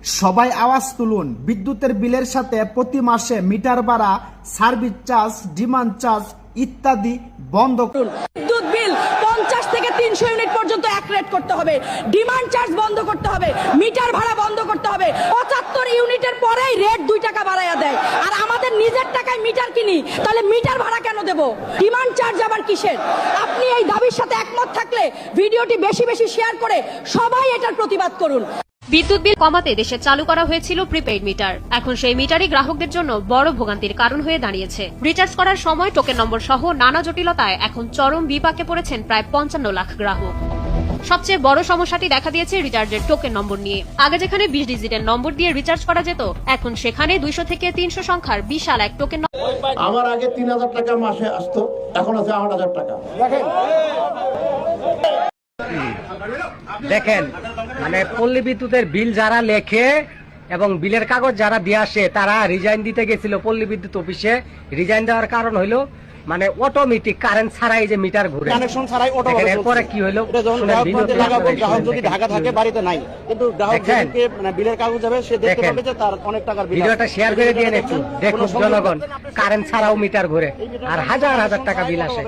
সবাই আওয়াজ তুলুন, বিদ্যুতের বিলের সাথে প্রতি মাসে মিটার ভাড়া, সার্ভিস চার্জ, ডিমান্ড চার্জ ইত্যাদি বন্ধ করুন। বিদ্যুৎ বিল 50 থেকে 300 ইউনিট পর্যন্ত এক রেট করতে হবে, ডিমান্ড চার্জ বন্ধ করতে হবে, মিটার ভাড়া বন্ধ করতে হবে। 75 ইউনিটের পরেই রেট 2 টাকা বাড়ায়া দেয়, আর আমাদের নিজের টাকায় মিটার কিনি, তাহলে মিটার ভাড়া কেন দেব? ডিমান্ড চার্জ আবার কিসের? আপনি এই দাবির সাথে একমত থাকলে ভিডিওটি বেশি বেশি শেয়ার করে সবাই এটার প্রতিবাদ করুন। বিদ্যুৎ বিল কমাতে দেশে চালু করা হয়েছিল প্রিপেইড মিটার। এখন সেই মিটারই গ্রাহকদের জন্য বড় ভোগান্তির কারণ হয়ে দাঁড়িয়েছে। রিচার্জ করার সময় টোকেন নম্বর সহ নানা জটিলতায় এখন চরম বিপাকে পড়েছেন প্রায় 55 লাখ গ্রাহক। সবচেয়ে বড় সমস্যাটি দেখা দিয়েছে রিচার্জের টোকেন নম্বর নিয়ে। আগে যেখানে 20 ডিজিটের নম্বর দিয়ে রিচার্জ করা যেত, এখন সেখানে 200 থেকে 300 সংখ্যার বিশাল এক টোকেন। আমার আগে 3000 টাকা মাসে আসতো, এখন আছে 8000 টাকা। দেখেন, মানে পল্লী বিদ্যুতের বিল যারা লেখে এবং বিলের কাগজ যারা দিয়ে আসে, তারা রিজাইন দিতে গেছিল পল্লী বিদ্যুৎ অফিসে। রিজাইন দেওয়ার কারণ হইলো মানে অটোমেটিক কারেন্ট ছাড়াই যে মিটার ঘুরে, কানেকশন ছাড়াই অটো। এরপরে কি হইলো, গ্রাহক যদি ঢাকা থাকে, বাড়িতে নাই, কিন্তু গ্রাহক মানে বিলের কাগজ যাবে, সে দেখতে পাবে যে তার অনেক টাকার বিল। ভিডিওটা শেয়ার করে দিয়ে একটু দেখুন জনগণ, কারেন্ট ছাড়াও মিটার ঘুরে আর হাজার হাজার টাকা বিল আসে।